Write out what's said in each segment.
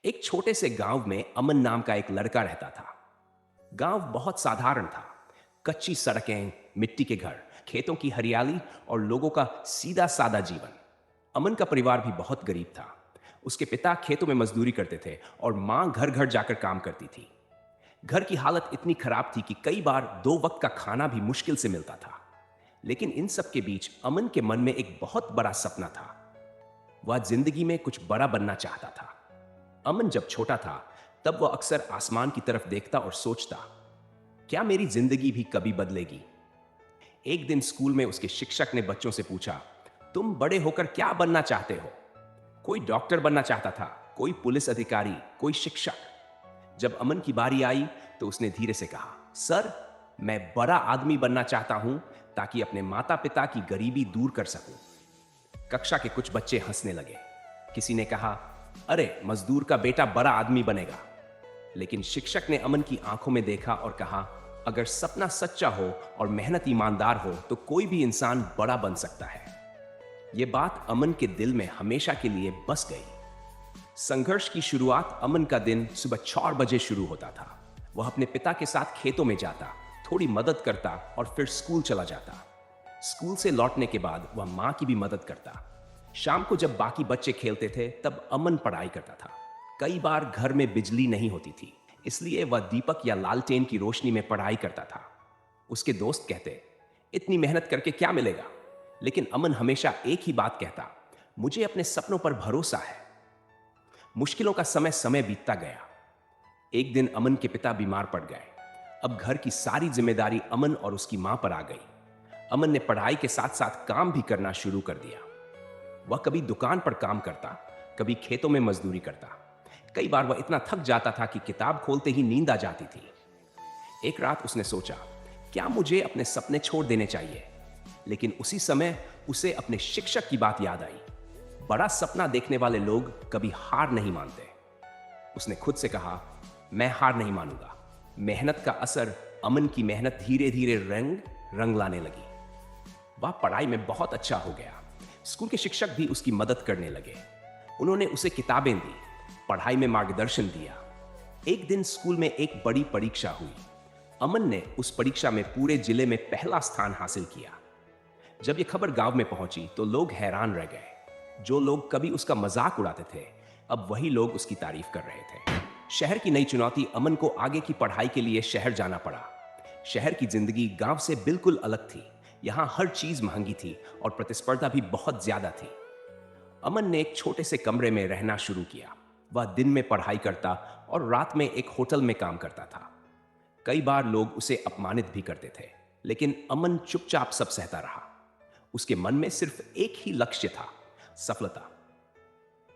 एक छोटे से गांव में अमन नाम का एक लड़का रहता था। गांव बहुत साधारण था। कच्ची सड़कें, मिट्टी के घर, खेतों की हरियाली और लोगों का सीधा सादा जीवन। अमन का परिवार भी बहुत गरीब था। उसके पिता खेतों में मजदूरी करते थे और मां घर घर जाकर काम करती थी। घर की हालत इतनी खराब थी कि कई बार दो वक्त का खाना भी मुश्किल से मिलता था। लेकिन इन सब के बीच अमन के मन में एक बहुत बड़ा सपना था। वह जिंदगी में कुछ बड़ा बनना चाहता था। अमन जब छोटा था तब वह अक्सर आसमान की तरफ देखता और सोचता, क्या मेरी जिंदगी भी कभी बदलेगी? एक दिन स्कूल में उसके शिक्षक ने बच्चों से पूछा, तुम बड़े होकर क्या बनना चाहते हो? कोई डॉक्टर बनना चाहता था, कोई पुलिस अधिकारी, कोई शिक्षक। जब अमन की बारी आई तो उसने धीरे से कहा, सर, मैं बड़ा आदमी बनना चाहता हूं ताकि अपने माता पिता की गरीबी दूर कर सकूं। कक्षा के कुछ बच्चे हंसने लगे। किसी ने कहा, अरे, मजदूर का बेटा बड़ा आदमी बनेगा। लेकिन शिक्षक ने अमन की आंखों में देखा और कहा, अगर सपना सच्चा हो और मेहनत ईमानदार हो तो कोई भी इंसान बड़ा बन सकता है। यह बात अमन के दिल में हमेशा के लिए बस गई। संघर्ष की शुरुआत अमन का दिन सुबह 4 बजे शुरू होता था। वह अपने पिता के साथ खेतों में जाता, थोड़ी मदद करता और फिर स्कूल चला जाता। स्कूल से लौटने के बाद वह मां की भी मदद करता। शाम को जब बाकी बच्चे खेलते थे तब अमन पढ़ाई करता था। कई बार घर में बिजली नहीं होती थी, इसलिए वह दीपक या लालटेन की रोशनी में पढ़ाई करता था। उसके दोस्त कहते, इतनी मेहनत करके क्या मिलेगा? लेकिन अमन हमेशा एक ही बात कहता, मुझे अपने सपनों पर भरोसा है। मुश्किलों का समय बीतता गया। एक दिन अमन के पिता बीमार पड़ गए। अब घर की सारी जिम्मेदारी अमन और उसकी मां पर आ गई। अमन ने पढ़ाई के साथ साथ काम भी करना शुरू कर दिया। वह कभी दुकान पर काम करता, कभी खेतों में मजदूरी करता। कई बार वह इतना थक जाता था कि किताब खोलते ही नींद आ जाती थी। एक रात उसने सोचा, क्या मुझे अपने सपने छोड़ देने चाहिए? लेकिन उसी समय उसे अपने शिक्षक की बात याद आई। बड़ा सपना देखने वाले लोग कभी हार नहीं मानते। उसने खुद से कहा, मैं हार नहीं मानूंगा। मेहनत का असर, अमन की मेहनत धीरे धीरे रंग लाने लगी। वह पढ़ाई में बहुत अच्छा हो गया। स्कूल के शिक्षक भी उसकी मदद करने लगे। उन्होंने उसे किताबें दी, पढ़ाई में मार्गदर्शन दिया। एक दिन स्कूल में एक बड़ी परीक्षा हुई। अमन ने उस परीक्षा में पूरे जिले में पहला स्थान हासिल किया। जब यह खबर गांव में पहुंची तो लोग हैरान रह गए। जो लोग कभी उसका मजाक उड़ाते थे, अब वही लोग उसकी तारीफ कर रहे थे। शहर की नई चुनौती, अमन को आगे की पढ़ाई के लिए शहर जाना पड़ा। शहर की जिंदगी गांव से बिल्कुल अलग थी। यहां हर चीज महंगी थी और प्रतिस्पर्धा भी बहुत ज्यादा थी। अमन ने एक छोटे से कमरे में रहना शुरू किया। वह दिन में पढ़ाई करता और रात में एक होटल में काम करता था। कई बार लोग उसे अपमानित भी करते थे, लेकिन अमन चुपचाप सब सहता रहा। उसके मन में सिर्फ एक ही लक्ष्य था, सफलता।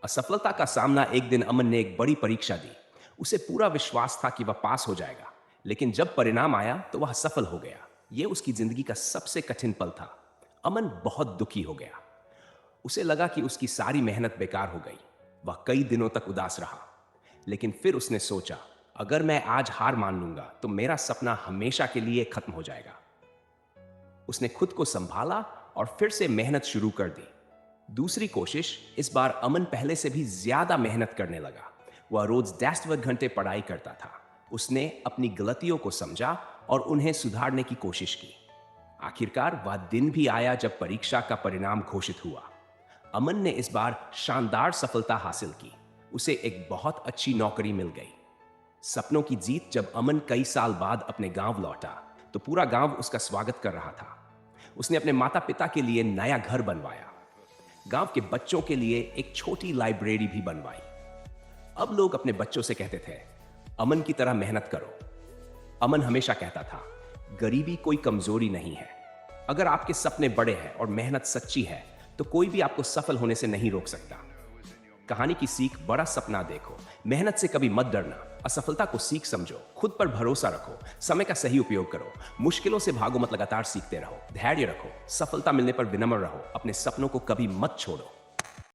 असफलता का सामना, एक दिन अमन ने एक बड़ी परीक्षा दी। उसे पूरा विश्वास था कि वह पास हो जाएगा, लेकिन जब परिणाम आया तो वह सफल हो गया। यह उसकी जिंदगी का सबसे कठिन पल था। अमन बहुत दुखी हो गया। उसे लगा कि उसकी सारी मेहनत बेकार हो गई। वह कई दिनों तक उदास रहा। लेकिन फिर उसने सोचा, अगर मैं आज हार मान लूंगा तो मेरा सपना हमेशा के लिए खत्म हो जाएगा। उसने खुद को संभाला और फिर से मेहनत शुरू कर दी। दूसरी कोशिश, इस बार अमन पहले से भी ज्यादा मेहनत करने लगा। वह रोज 10 घंटे पढ़ाई करता था। उसने अपनी गलतियों को समझा और उन्हें सुधारने की कोशिश की। आखिरकार वह दिन भी आया जब परीक्षा का परिणाम घोषित हुआ। अमन ने इस बार शानदार सफलता हासिल की। उसे एक बहुत अच्छी नौकरी मिल गई। सपनों की जीत। जब अमन कई साल बाद अपने गांव लौटा तो पूरा गांव उसका स्वागत कर रहा था। उसने अपने माता पिता के लिए नया घर बनवाया। गांव के बच्चों के लिए एक छोटी लाइब्रेरी भी बनवाई। अब लोग अपने बच्चों से कहते थे, अमन की तरह मेहनत करो। अमन हमेशा कहता था, गरीबी कोई कमजोरी नहीं है। अगर आपके सपने बड़े हैं और मेहनत सच्ची है तो कोई भी आपको सफल होने से नहीं रोक सकता। कहानी की सीख, बड़ा सपना देखो, मेहनत से कभी मत डरना, असफलता को सीख समझो, खुद पर भरोसा रखो, समय का सही उपयोग करो, मुश्किलों से भागो मत, लगातार सीखते रहो, धैर्य रखो, सफलता मिलने पर विनम्र रहो, अपने सपनों को कभी मत छोड़ो।